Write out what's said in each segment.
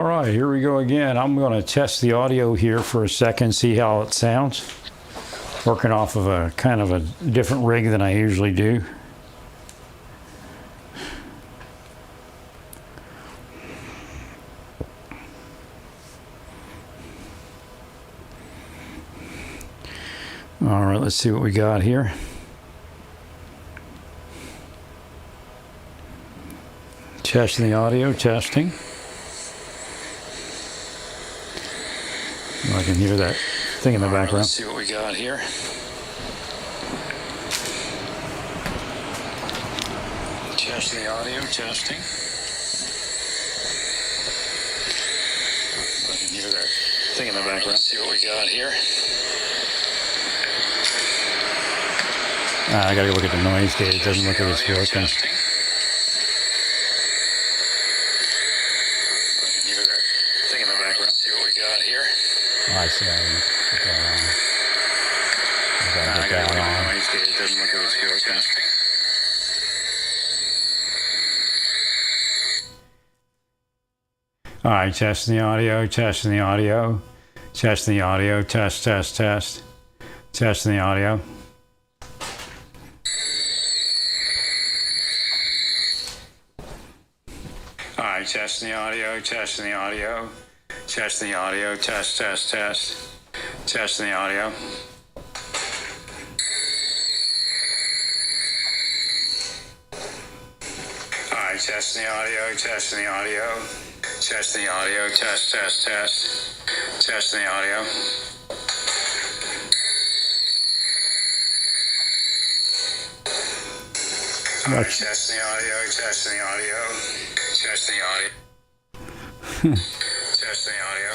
All right, here we go again. I'm going to test the audio here for a second, see how it sounds. Working off of a kind of a different rig than I usually do. All right, let's see what we got here. Testing the audio, testing. I can hear that thing in the background. Let's see what we got here. Testing the audio, testing. I can hear that thing in the background. Let's see what we got here. I gotta look at the noise gauge. It doesn't look like it's working. I see. I put that on. I gotta put that on. It doesn't look like it's working. All right, testing the audio, testing the audio, testing the audio, test, test, test, testing the audio. All right, testing the audio, testing the audio. Testing the audio, test, test, test. Testing the audio. Alright, testing the audio, testing the audio. Testing the audio, test, test, test. Testing the audio. Alright, testing the audio, testing the audio. Testing the audio. Testing the audio.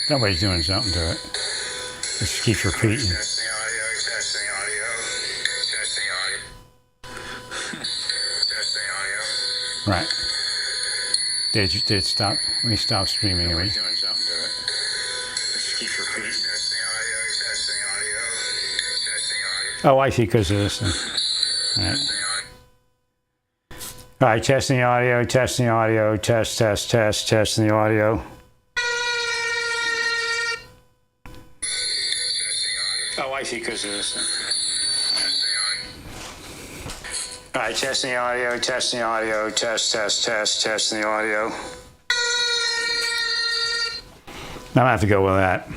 Somebody's doing something to it. It just keeps repeating. Testing the audio, testing the audio, testing the audio. Testing the audio. Right. Did it stop? Let me stop streaming. Somebody's doing something to it. It just keeps repeating. Testing the audio, testing the audio, testing the audio. Oh, I see, because of this thing. All right. All right, testing the audio, testing the audio, test, test, test, testing the audio. Oh, I see, because of this. All right, testing the audio, testing the audio, test, test, test, testing the audio. I'm gonna have to go with that.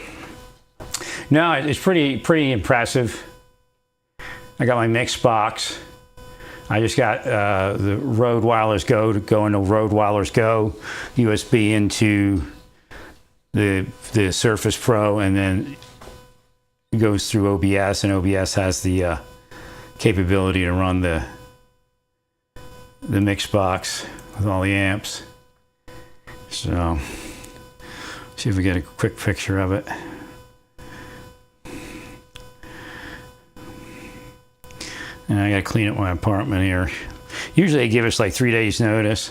No, it's pretty impressive. I got my mix box. I just got the Rode Wireless Go to go into Rode Wireless Go, USB into the Surface Pro, and then it goes through OBS, and OBS has the capability to run the mix box with all the amps. So, see if we get a quick picture of it. And I gotta clean up my apartment here. Usually they give us like 3 days notice,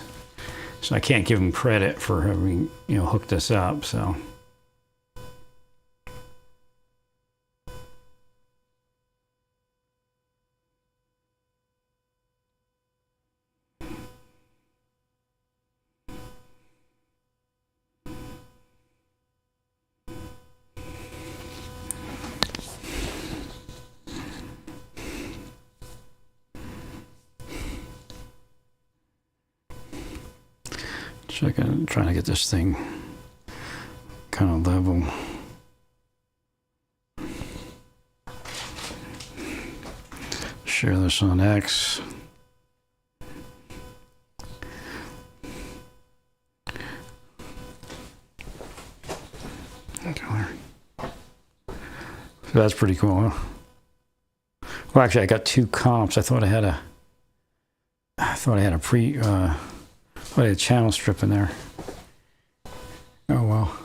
so I can't give them credit for having, hooked us up, so. Trying to get this thing kind of level. Share this on X. Okay. So that's pretty cool, huh? Well, actually, I got two comps. I thought I had a channel strip in there. Oh well,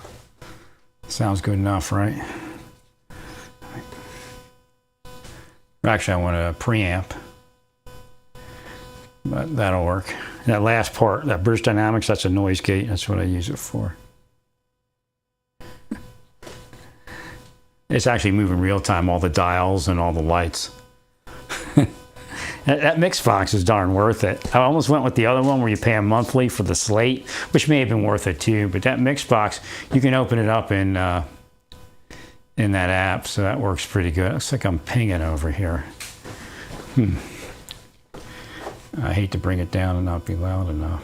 sounds good enough, right? Actually, I want a preamp, but that'll work. That last part, that British Dynamics, that's a noise gate. That's what I use it for. It's actually moving real time, all the dials and all the lights. That mix box is darn worth it. I almost went with the other one where you pay a monthly for the slate, which may have been worth it too. But that mix box, you can open it up in that app, so that works pretty good. Looks like I'm pinging over here. I hate to bring it down and not be loud enough.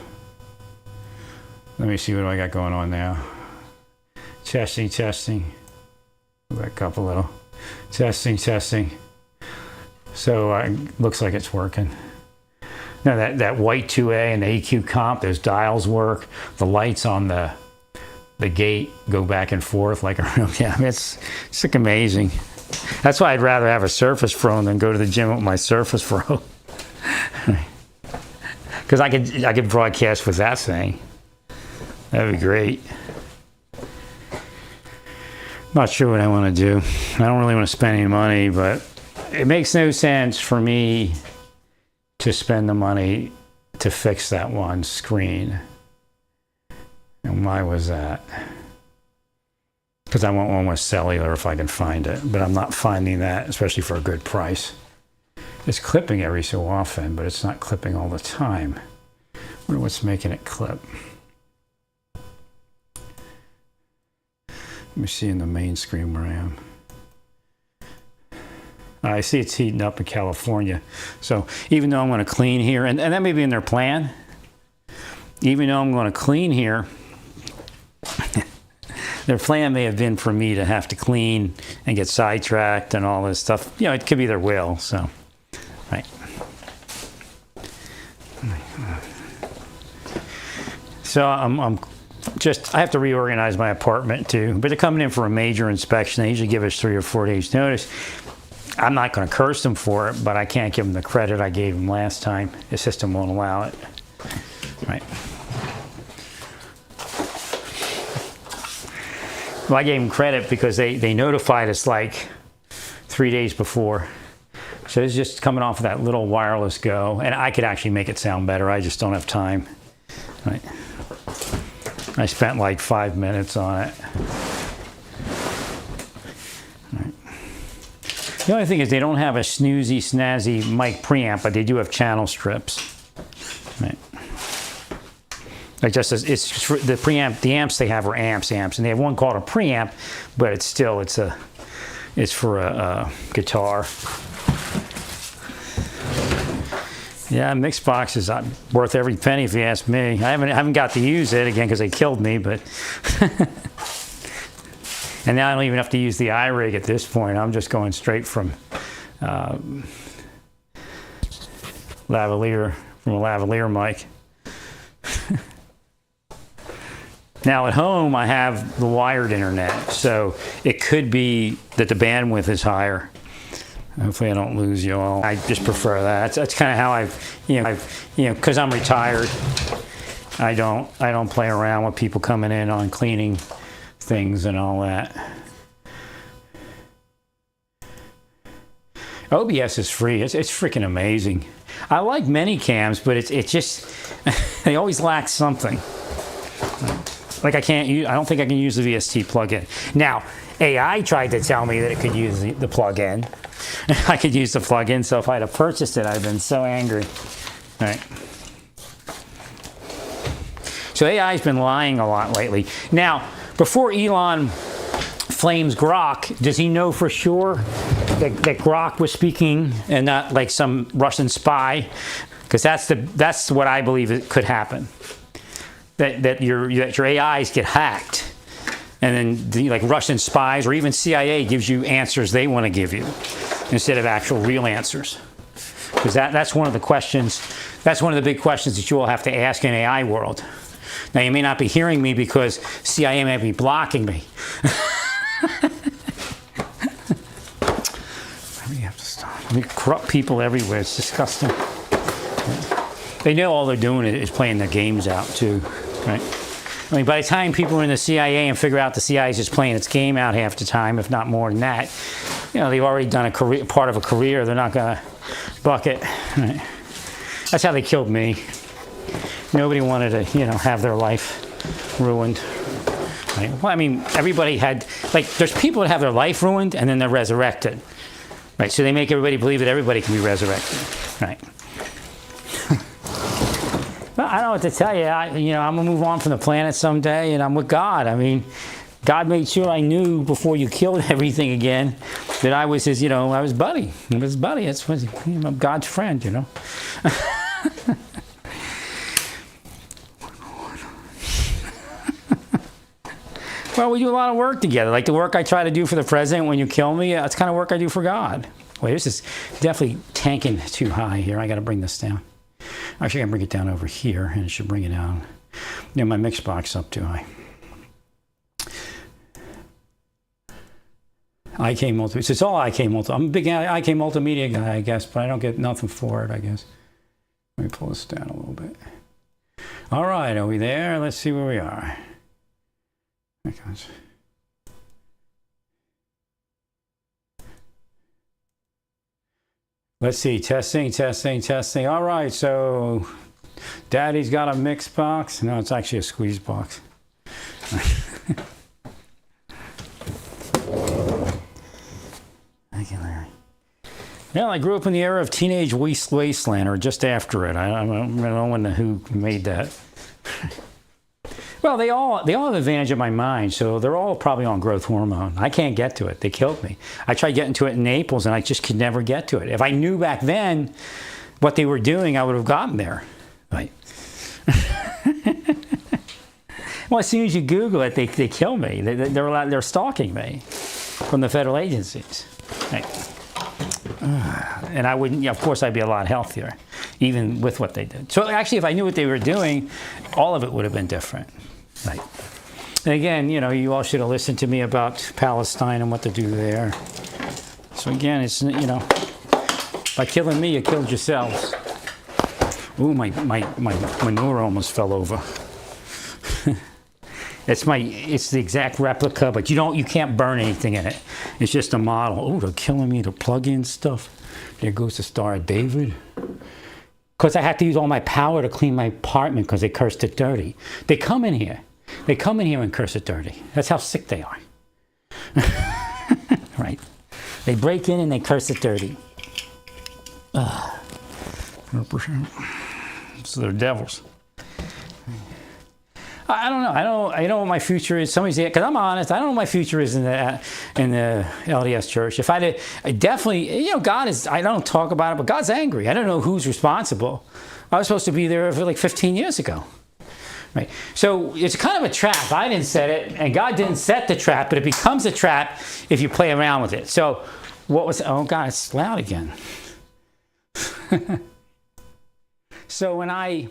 Let me see what I got going on now. Testing. Back up a little. Testing. So looks like it's working. Now that white 2A and the EQ comp, those dials work. The lights on the gate go back and forth like a real, yeah, I mean, it's like amazing. That's why I'd rather have a Surface Pro than go to the gym with my Surface Pro. Because I could broadcast with that thing. That'd be great. Not sure what I want to do. I don't really want to spend any money, but it makes no sense for me to spend the money to fix that one screen. And why was that? Because I want one with cellular if I can find it, but I'm not finding that, especially for a good price. It's clipping every so often, but it's not clipping all the time. I wonder what's making it clip. Let me see in the main screen where I am. I see it's heating up in California. So even though I'm going to clean here, and that may be in their plan, even though I'm going to clean here, their plan may have been for me to have to clean and get sidetracked and all this stuff. You know, it could be their will, so, right. So I have to reorganize my apartment too, but they're coming in for a major inspection. They usually give us 3 or 4 days notice. I'm not going to curse them for it, but I can't give them the credit I gave them last time. The system won't allow it. Right. Well, I gave them credit because they notified us like 3 days before. So it's just coming off of that little wireless go, and I could actually make it sound better. I just don't have time. Right. I spent like 5 minutes on it. Right. The only thing is they don't have a snoozy, snazzy mic preamp, but they do have channel strips. Right. Like just as it's for the preamp, the amps they have are amps, and they have one called a preamp, but it's for a guitar. Yeah, mix box is worth every penny if you ask me. I haven't got to use it again because they killed me, but and now I don't even have to use the iRig at this point. I'm just going straight from lavalier mic. Now at home I have the wired internet, so it could be that the bandwidth is higher. Hopefully I don't lose you all. I just prefer that. That's kind of how I've because I'm retired. I don't play around with people coming in on cleaning things and all that. OBS is free. It's freaking amazing. I like many cams, but it's just they always lack something. Like I don't think I can use the VST plugin. Now, AI tried to tell me that it could use the plugin. I could use the plugin, so if I'd have purchased it, I'd have been so angry. All right. So AI's been lying a lot lately. Now, before Elon flames Grok, does he know for sure that Grok was speaking and not like some Russian spy? Because that's what I believe it could happen. That your AIs get hacked. And then like Russian spies or even CIA gives you answers they want to give you instead of actual real answers. Because that's one of the questions, that's one of the big questions that you all have to ask in AI world. Now you may not be hearing me because CIA may be blocking me. We have to stop. I mean, corrupt people everywhere, it's disgusting. They know all they're doing is playing their games out too, right? I mean, by the time people are in the CIA and figure out the CIA is just playing its game out half the time, if not more than that, they've already done part of a career. They're not going to buck it. Right? That's how they killed me. Nobody wanted to, have their life ruined. Right? Well, I mean, everybody had, there's people that have their life ruined and then they're resurrected. Right? So they make everybody believe that everybody can be resurrected. Right. Well, I don't know what to tell you. I'm gonna move on from the planet someday, and I'm with God. I mean, God made sure I knew before you killed everything again that I was his, I was buddy. I was his buddy. That's what, I'm God's friend, Well, we do a lot of work together. Like the work I try to do for the president when you kill me, that's kind of work I do for God. Wait, this is definitely tanking too high here. I got to bring this down. Actually, I can bring it down over here, and it should bring it down. My mix box up too high. IK Multimedia. So it's all IK Multimedia. I'm a big IK Multimedia guy, I guess, but I don't get nothing for it, I guess. Let me pull this down a little bit. All right, are we there? Let's see where we are. There it goes. Let's see, testing. All right, so Daddy's got a mix box. No, it's actually a squeeze box. Thank you, Larry. Yeah, I grew up in the era of Teenage Wasteland, or just after it. I don't know who made that. Well, they all have advantage of my mind, so they're all probably on growth hormone. I can't get to it. They killed me. I tried getting to it in Naples, and I just could never get to it. If I knew back then what they were doing, I would have gotten there. Right. Well, as soon as you Google it, they kill me. They're stalking me from the federal agencies. Right. And I wouldn't, of course, I'd be a lot healthier, even with what they did. So actually, if I knew what they were doing, all of it would have been different. Right. And again, you all should have listened to me about Palestine and what to do there. So again, it's, by killing me, you killed yourselves. Ooh, my manure almost fell over. It's the exact replica, but you can't burn anything in it. It's just a model. Oh, they're killing me. They're plug-in stuff. There goes the Star of David. Because I had to use all my power to clean my apartment because they cursed it dirty. They come in here. And curse it dirty. That's how sick they are. Right. They break in and they curse it dirty. 100%. So they're devils. I don't know. I know what my future is. Somebody's because I'm honest. I don't know what my future is in the LDS Church. If I definitely, God is. I don't talk about it, but God's angry. I don't know who's responsible. I was supposed to be there for like 15 years ago, right? So it's kind of a trap. I didn't set it, and God didn't set the trap, but it becomes a trap if you play around with it. So what was? Oh God, it's loud again. So when I.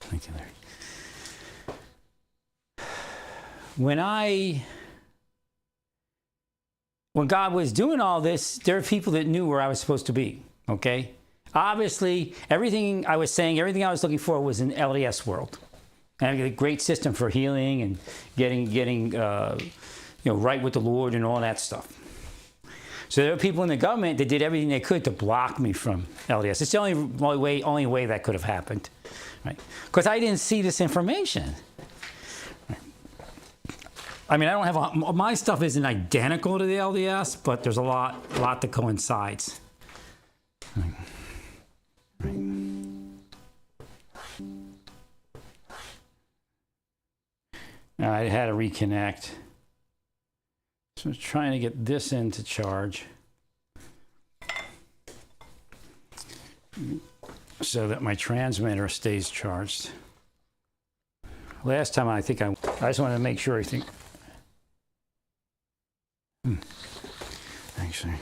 Thank you, Larry. When God was doing all this, there are people that knew where I was supposed to be, okay? Obviously, everything I was saying, everything I was looking for was in LDS world. And I got a great system for healing and getting right with the Lord and all that stuff. So there are people in the government that did everything they could to block me from LDS. It's the only way that could have happened. Right? Because I didn't see this information. Right? I mean, I don't have my stuff isn't identical to the LDS, but there's a lot that coincides. Right. I had to reconnect. So I'm trying to get this into charge so that my transmitter stays charged. Last time I just wanted to make sure everything. Actually.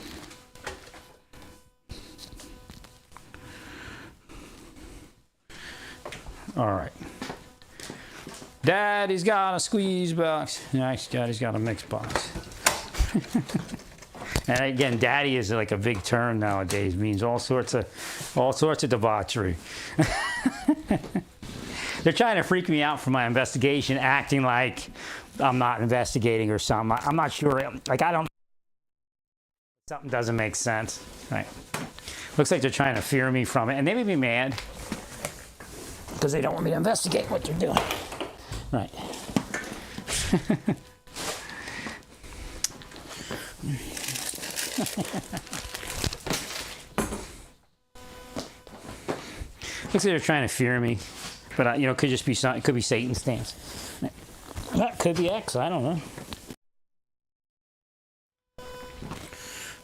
All right. Daddy's got a squeeze box. Actually, Daddy's got a mix box. And again, daddy is like a big term nowadays. It means all sorts of debauchery. They're trying to freak me out for my investigation, acting like I'm not investigating or something. I'm not sure. Something doesn't make sense. Right. Looks like they're trying to fear me from it, and they may be mad because they don't want me to investigate what they're doing. Right. Looks like they're trying to fear me, but you know, it could just be something. It could be Satan's stance. That could be X. I don't know.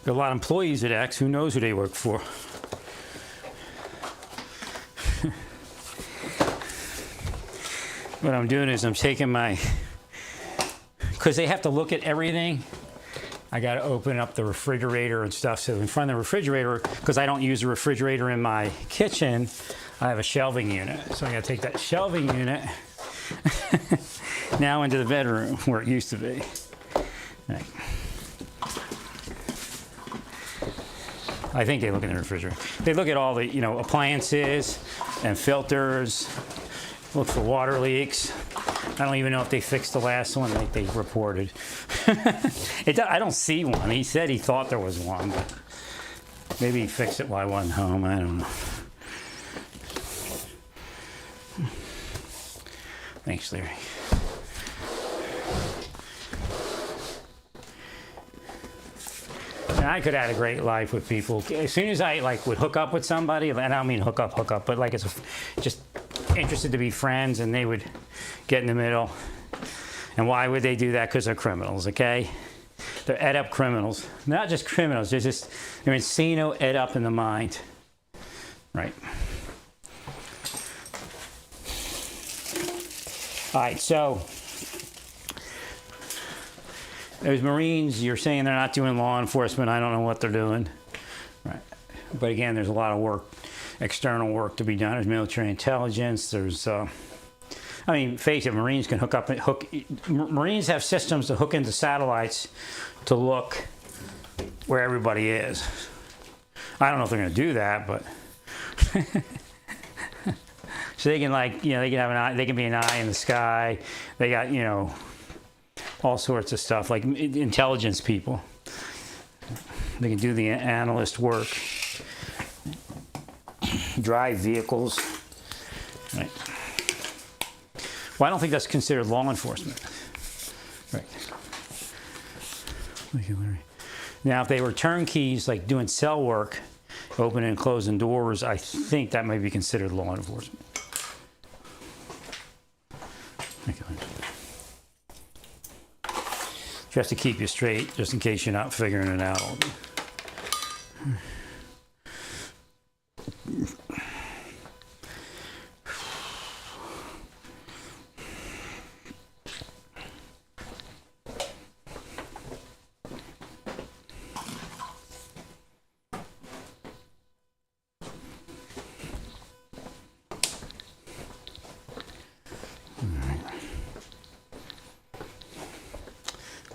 Got a lot of employees at X. Who knows who they work for? What I'm doing is I'm taking my, because they have to look at everything. I got to open up the refrigerator and stuff. So in front of the refrigerator, because I don't use a refrigerator in my kitchen, I have a shelving unit. So I got to take that shelving unit now into the bedroom where it used to be. Right. I think they look in the refrigerator. They look at all the, you know, appliances and filters, look for water leaks. I don't even know if they fixed the last one like they reported. I don't see one. He said he thought there was one, but maybe he fixed it while I wasn't home. I don't know. Thanks, Larry. And I could have had a great life with people. As soon as I would hook up with somebody, and I don't mean hook up, but like it's just interested to be friends, and they would get in the middle. And why would they do that? Because they're criminals, okay? They're ed-up criminals. Not just criminals, they're insano, ed-up in the mind. Right. All right, so those Marines, you're saying they're not doing law enforcement. I don't know what they're doing. Right. But again, there's a lot of work, external work to be done. There's military intelligence. There's, I mean, face it, Marines can Marines have systems to hook into satellites to look where everybody is. I don't know if they're going to do that, but so they can, like, you know, they can have an eye, they can be an eye in the sky. They got, you know, all sorts of stuff, like intelligence people. They can do the analyst work, drive vehicles. Right. Well, I don't think that's considered law enforcement. Right. Now, if they were turnkeys, like doing cell work, opening and closing doors, I think that might be considered law enforcement. Just to keep you straight, just in case you're not figuring it out.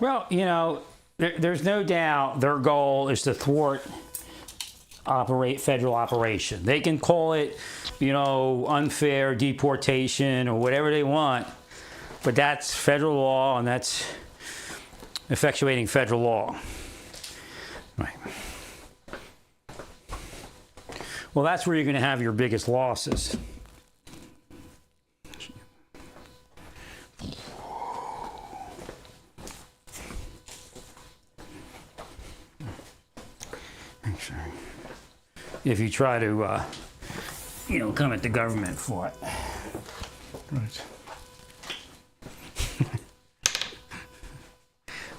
Well, you know, there's no doubt their goal is to thwart federal operation. They can call it, you know, unfair deportation or whatever they want, but that's federal law, and that's effectuating federal law. Right. Well, that's where you're going to have your biggest losses. If you try to, you know, come at the government for it. Right.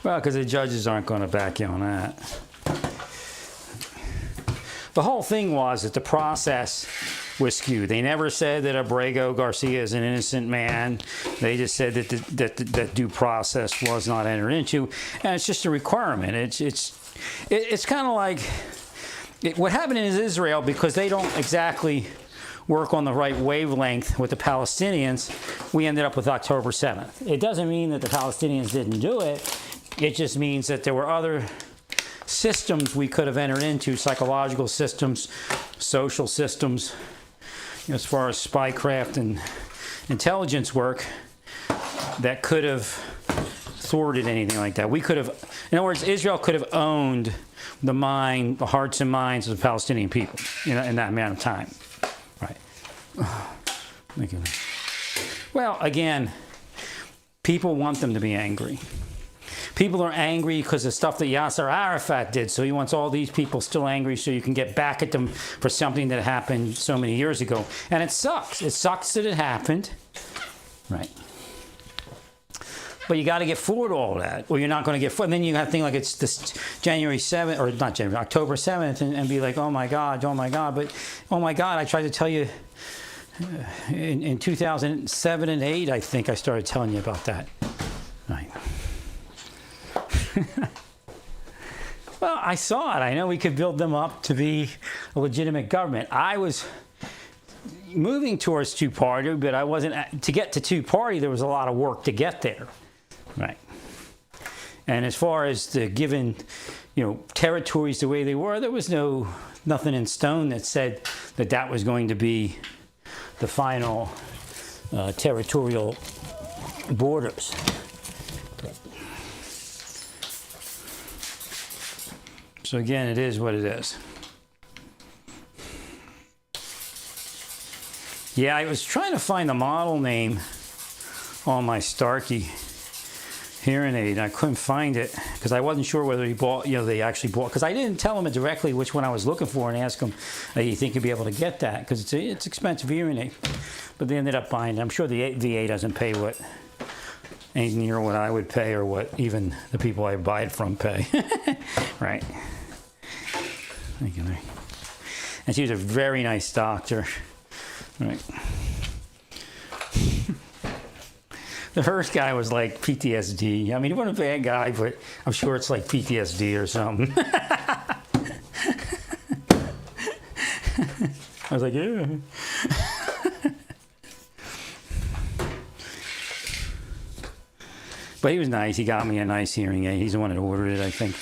Well, because the judges aren't going to back you on that. The whole thing was that the process was skewed. They never said that Abrego Garcia is an innocent man. They just said that that due process was not entered into, and it's just a requirement. It's kind of like what happened in Israel, because they don't exactly work on the right wavelength with the Palestinians. We ended up with October 7th. It doesn't mean that the Palestinians didn't do it. It just means that there were other systems we could have entered into, psychological systems, social systems, as far as spycraft and intelligence work, that could have thwarted anything like that. We could have, in other words, Israel could have owned the hearts and minds of the Palestinian people in that amount of time. Right. Thank you. Well, again, people want them to be angry. people are angry because of stuff that Yasser Arafat did. So he wants all these people still angry so you can get back at them for something that happened so many years ago. And it sucks. It sucks that it happened. Right. But you got to get forward all that, or you're not going to get forward. And then you have to think like it's this January 7th, or not January, October 7th, and be like, oh my God. But, oh my God, I tried to tell you in 2007 and 8, I think I started telling you about that. Right. Well, I saw it. I know we could build them up to be a legitimate government. I was moving towards two-party, but I wasn't. To get to two-party, there was a lot of work to get there. Right. And as far as the given, territories the way they were, there was nothing in stone that said that that was going to be the final territorial borders. So again, it is what it is. Yeah, I was trying to find the model name on my Starkey hearing aid. I couldn't find it because I wasn't sure whether he bought, they actually bought, because I didn't tell him directly which one I was looking for and ask him, you think you'd be able to get that? Because it's expensive hearing aid. But they ended up buying it. I'm sure the VA doesn't pay anything near what I would pay or what even the people I buy it from pay. Right. Thank you, Larry. And she was a very nice doctor. Right. The first guy was like PTSD. I mean, he wasn't a bad guy, but I'm sure it's like PTSD or something. I was like, yeah. But he was nice. He got me a nice hearing aid. He's the one that ordered it, I think.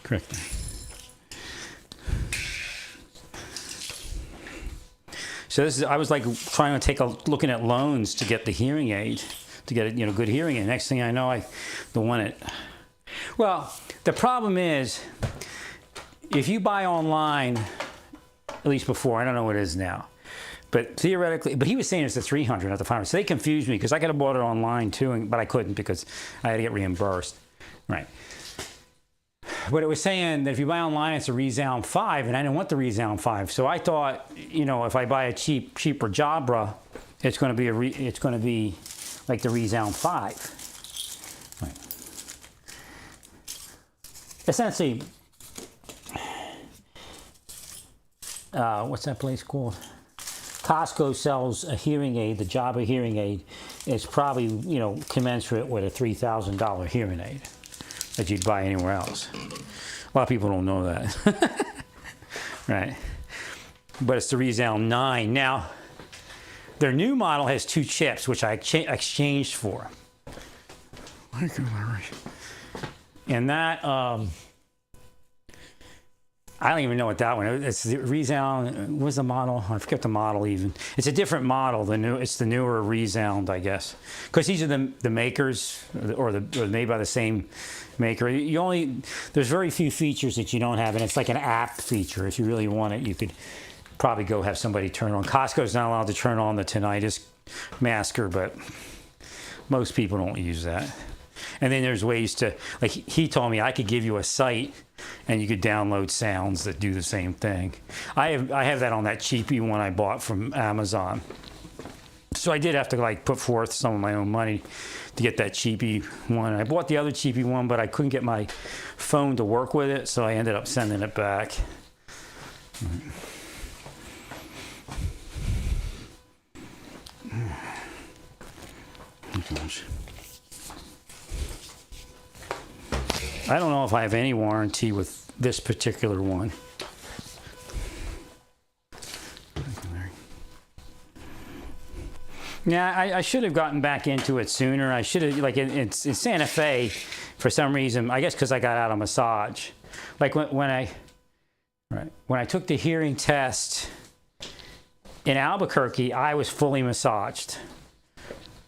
Correct. So I was like trying to take looking at loans to get the hearing aid, to get a good hearing aid. Next thing I know, well, the problem is, if you buy online, at least before, I don't know what it is now, but theoretically, but he was saying it's the 300, not the 500. So they confused me because I could have bought it online too, but I couldn't because I had to get reimbursed. Right. But it was saying that if you buy online, it's a Resound 5, and I didn't want the Resound 5. So I thought, if I buy a cheaper Jabra, it's going to be like the Resound 5. Right. Essentially, what's that place called? Costco sells a hearing aid. The Jabra hearing aid is probably commensurate with a $3,000 hearing aid that you'd buy anywhere else. A lot of people don't know that. Right. But it's the Resound 9. Now, their new model has 2 chips, which I exchanged for. Thank you, Larry. And that, I don't even know what that one is. It's the Resound, what's the model? I forget the model even. It's a different model. It's the newer Resound, I guess. Because these are the makers, or made by the same maker. There's very few features that you don't have, and it's like an app feature. If you really want it, you could probably go have somebody turn on. Costco's not allowed to turn on the tinnitus masker, but most people don't use that. And then there's ways to, like he told me I could give you a site and you could download sounds that do the same thing. I have that on that cheapy one I bought from Amazon. So I did have to put forth some of my own money to get that cheapy one. I bought the other cheapy one, but I couldn't get my phone to work with it, so I ended up sending it back. Oh, gosh. I don't know if I have any warranty with this particular one. Yeah, I should have gotten back into it sooner. I should have, in Santa Fe, for some reason, I guess because I got out of massage. Like when I took the hearing test in Albuquerque, I was fully massaged.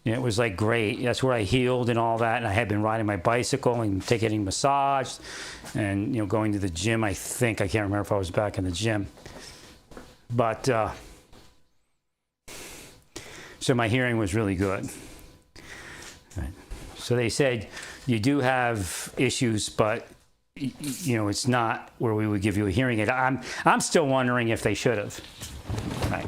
It was great. That's where I healed and all that. And I had been riding my bicycle and getting massaged and, going to the gym. I can't remember if I was back in the gym. But, so my hearing was really good. Right. So they said you do have issues, but you know, it's not where we would give you a hearing aid. I'm still wondering if they should have. Right.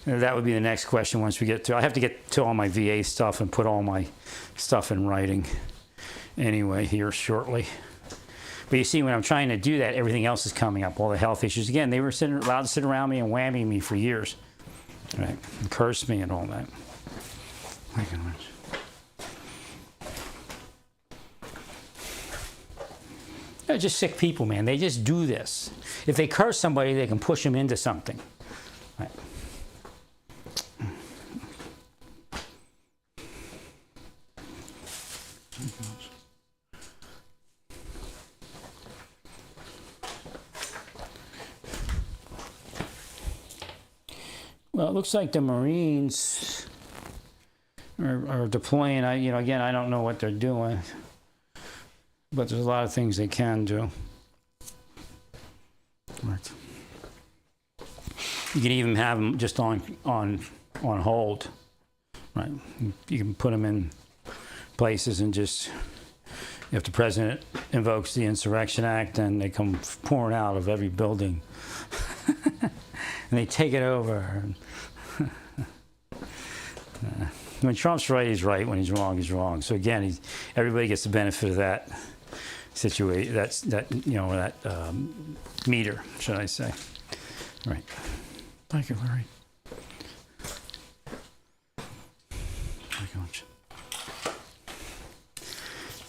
That would be the next question once we get to. I have to get to all my VA stuff and put all my stuff in writing anyway here shortly. But you see, when I'm trying to do that, everything else is coming up, all the health issues. Again, they were allowed to sit around me and whammy me for years, right? And curse me and all that. Thank you very much. They're just sick people, man. They just do this. If they curse somebody, they can push them into something. Right. Well, it looks like the Marines are deploying. Again, I don't know what they're doing, but there's a lot of things they can do. Right. You can even have them just on hold. Right. You can put them in places and just, if the president invokes the Insurrection Act, then they come pouring out of every building. And they take it over. When Trump's right, he's right. When he's wrong, he's wrong. So again, everybody gets the benefit of that situation. That meter, should I say? Right. Thank you, Larry. Thank you much.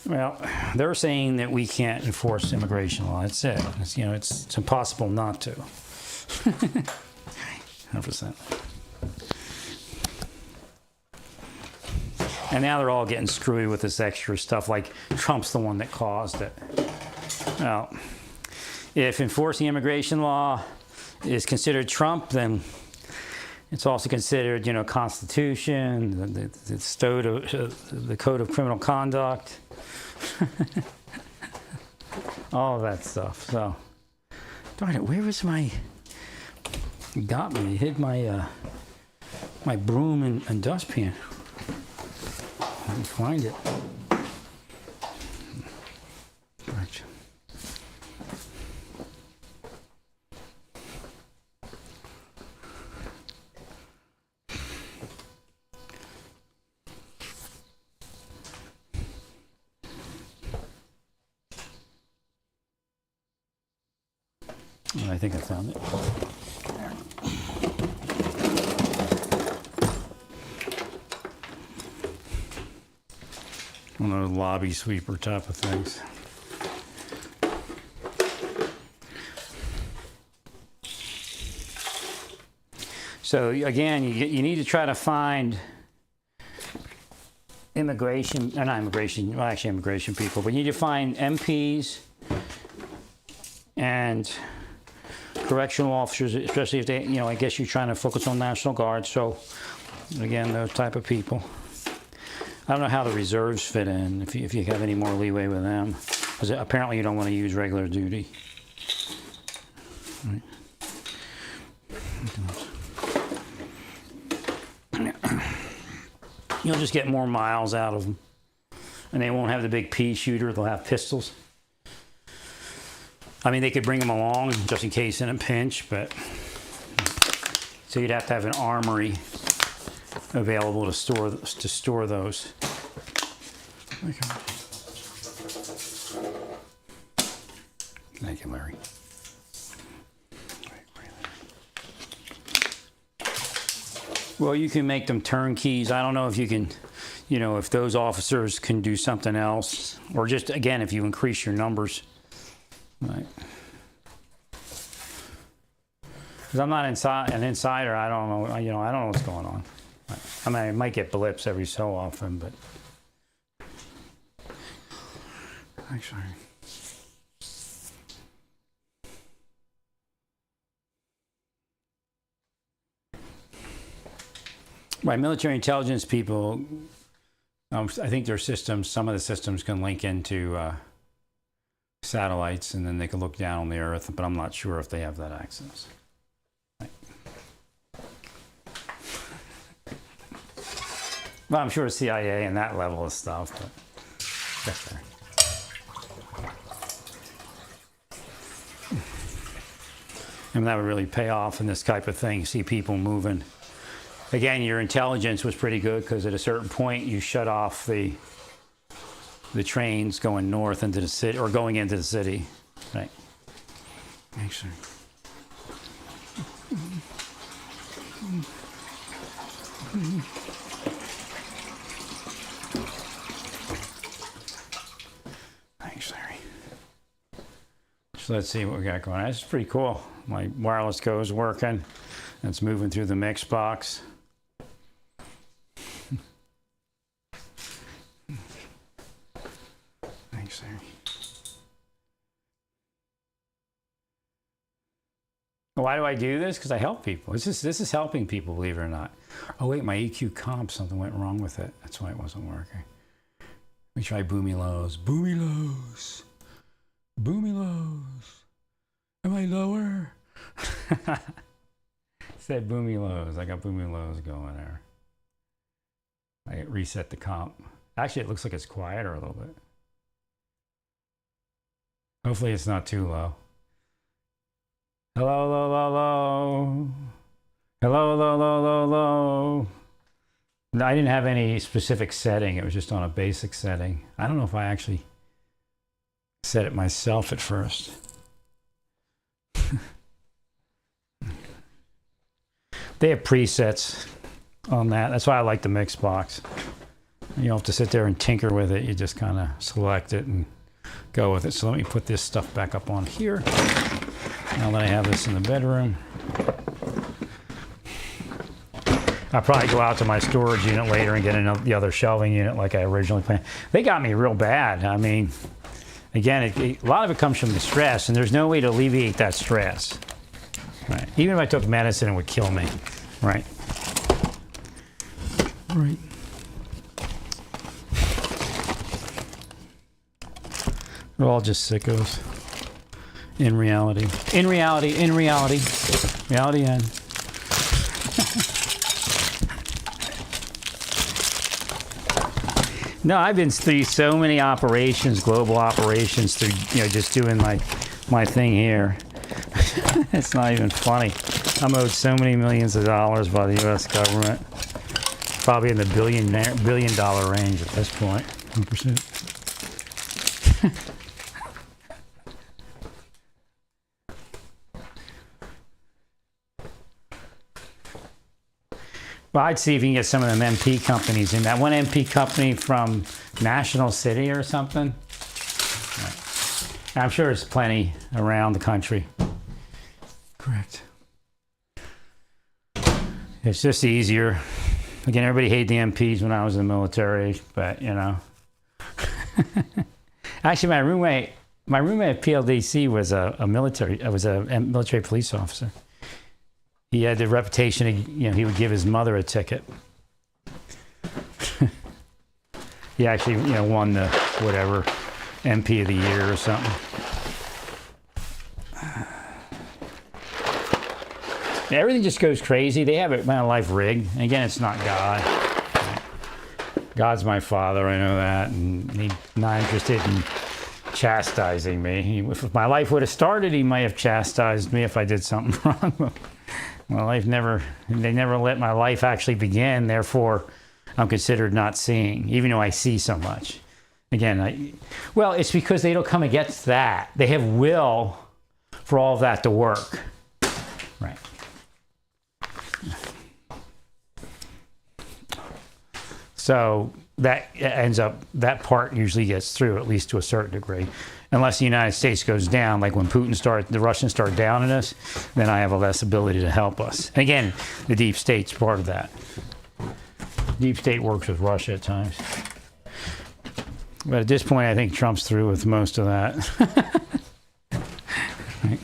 Well, they're saying that we can't enforce immigration law. That's it. It's impossible not to. 100%. And now they're all getting screwy with this extra stuff, like Trump's the one that caused it. Well, if enforcing immigration law is considered Trump, then it's also considered, Constitution, the Code of Criminal Conduct, all of that stuff. So, darn it, where was my? He got me. He hid my my broom and dustpan. I didn't find it. Right. I think I found it. One of those lobby sweeper type of things. So again, you need to try to find immigration people, but you need to find MPs and correctional officers, especially if they, I guess you're trying to focus on National Guard. So again, those type of people. I don't know how the reserves fit in, if you have any more leeway with them. Because apparently you don't want to use regular duty. Right. You'll just get more miles out of them. And they won't have the big pea shooter, they'll have pistols. I mean, they could bring them along just in case in a pinch, but... So you'd have to have an armory available to store those. Okay. Thank you, Larry. Well, you can make them turnkeys. I don't know if you can, if those officers can do something else, or just again, if you increase your numbers, right? Because I'm not an insider. I don't know. I don't know what's going on. I mean, I might get blips every so often, but actually, by military intelligence people, I think their systems, some of the systems can link into satellites, and then they can look down on the Earth. But I'm not sure if they have that access. Well, I'm sure the CIA and that level of stuff, but that's there. And that would really pay off in this type of thing. See people moving. Again, your intelligence was pretty good because at a certain point you shut off the trains going north into the city or going into the city. Right. Actually. Thanks, Larry. So let's see what we got going on. This is pretty cool. My wireless go is working. It's moving through the mix box. Thanks, Larry. Why do I do this? Because I help people. This is helping people, believe it or not. Oh wait, my EQ comp, something went wrong with it. That's why it wasn't working. Let me try boomy lows. Boomy lows. Boomy lows. Am I lower? Said boomy lows. I got boomy lows going there. I reset the comp. Actually, it looks like it's quieter a little bit. Hopefully it's not too low. Hello, low, low, low. Hello, low, low, low, low. No, I didn't have any specific setting. It was just on a basic setting. I don't know if I actually set it myself at first. They have presets on that. That's why I like the mix box. You don't have to sit there and tinker with it. You just kind of select it and go with it. So let me put this stuff back up on here. Now that I have this in the bedroom. I'll probably go out to my storage unit later and get the other shelving unit like I originally planned. They got me real bad. I mean, again, a lot of it comes from the stress, and there's no way to alleviate that stress. Right. Even if I took medicine, it would kill me. Right. Right. They're all just sickos. In reality. In reality. In reality. Reality end. No, I've been through so many operations, global operations, through just doing my thing here. It's not even funny. I'm owed so many millions of dollars by the U.S. government. Probably in the billion dollar range at this point. 1%. Well, I'd see if you can get some of them MP companies in. That one MP company from National City or something. Right. I'm sure there's plenty around the country. Correct. It's just easier. Again, everybody hated the MPs when I was in the military, but Actually, my roommate at PLDC was a military police officer. He had the reputation of, he would give his mother a ticket. He actually, won the whatever MP of the year or something. Everything just goes crazy. They have my life rigged. And again, it's not God. God's my father, I know that, and he's not interested in chastising me. If my life would have started, he might have chastised me if I did something wrong. My life they never let my life actually begin, therefore I'm considered not seeing, even though I see so much. Again, it's because they don't come against that. They have will for all of that to work. Right. So that part usually gets through, at least to a certain degree. Unless the United States goes down, like when the Russians start downing us, then I have a less ability to help us. And again, the deep state's part of that. Deep state works with Russia at times. But at this point, I think Trump's through with most of that. Right.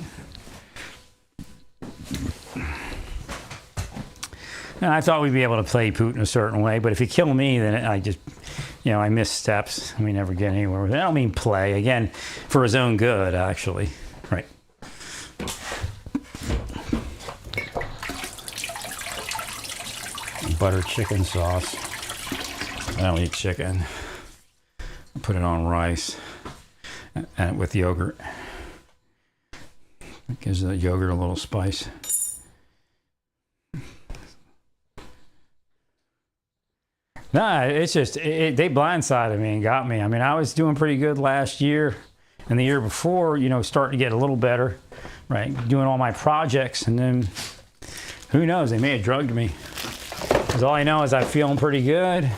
And I thought we'd be able to play Putin a certain way, but if you kill me, then I just... I miss steps. We never get anywhere with it. I don't mean play. Again, for his own good, actually. Right. Butter chicken sauce. I don't eat chicken. I put it on rice and with yogurt. It gives the yogurt a little spice. Nah, it's just, they blindsided me and got me. I mean, I was doing pretty good last year and the year before, you know, starting to get a little better, right? Doing all my projects, and then who knows, they may have drugged me. Because all I know is I'm feeling pretty good.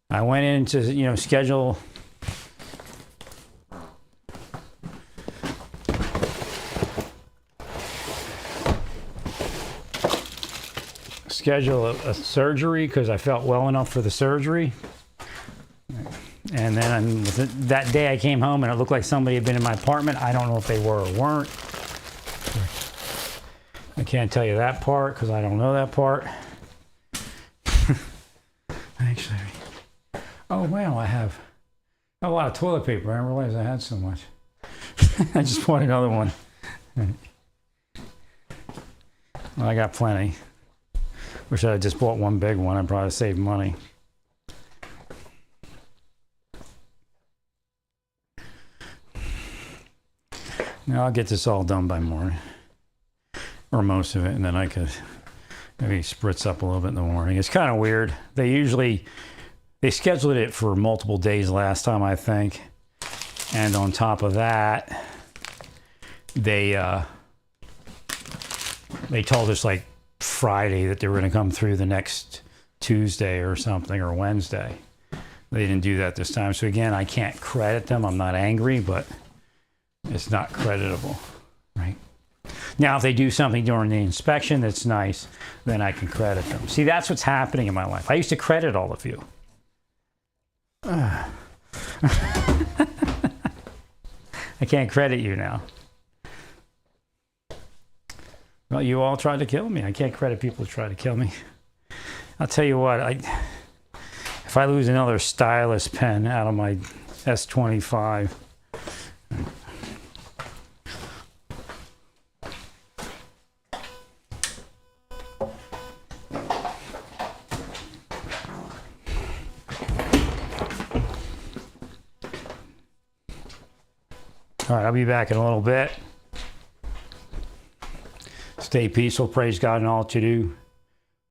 I went in to, you know, schedule a surgery because I felt well enough for the surgery. And then that day I came home and it looked like somebody had been in my apartment. I don't know if they were or weren't. I can't tell you that part because I don't know that part. Actually, oh wow, I have a lot of toilet paper. I didn't realize I had so much. I just bought another one. Well, I got plenty. Wish I had just bought one big one. I'd probably save money. Now I'll get this all done by morning, or most of it, and then I could maybe spritz up a little bit in the morning. It's kind of weird. They scheduled it for multiple days last time, I think, and on top of that, they told us like Friday that they were going to come through the next Tuesday or something, or Wednesday. They didn't do that this time. So again, I can't credit them. I'm not angry, but it's not creditable, right? Now, if they do something during the inspection that's nice, then I can credit them. See, that's what's happening in my life. I used to credit all of you. I can't credit you now. Well, you all tried to kill me. I can't credit people who try to kill me. I'll tell you what, if I lose another stylus pen out of my S25, all right, I'll be back in a little bit. Stay peaceful, praise God in all that you do.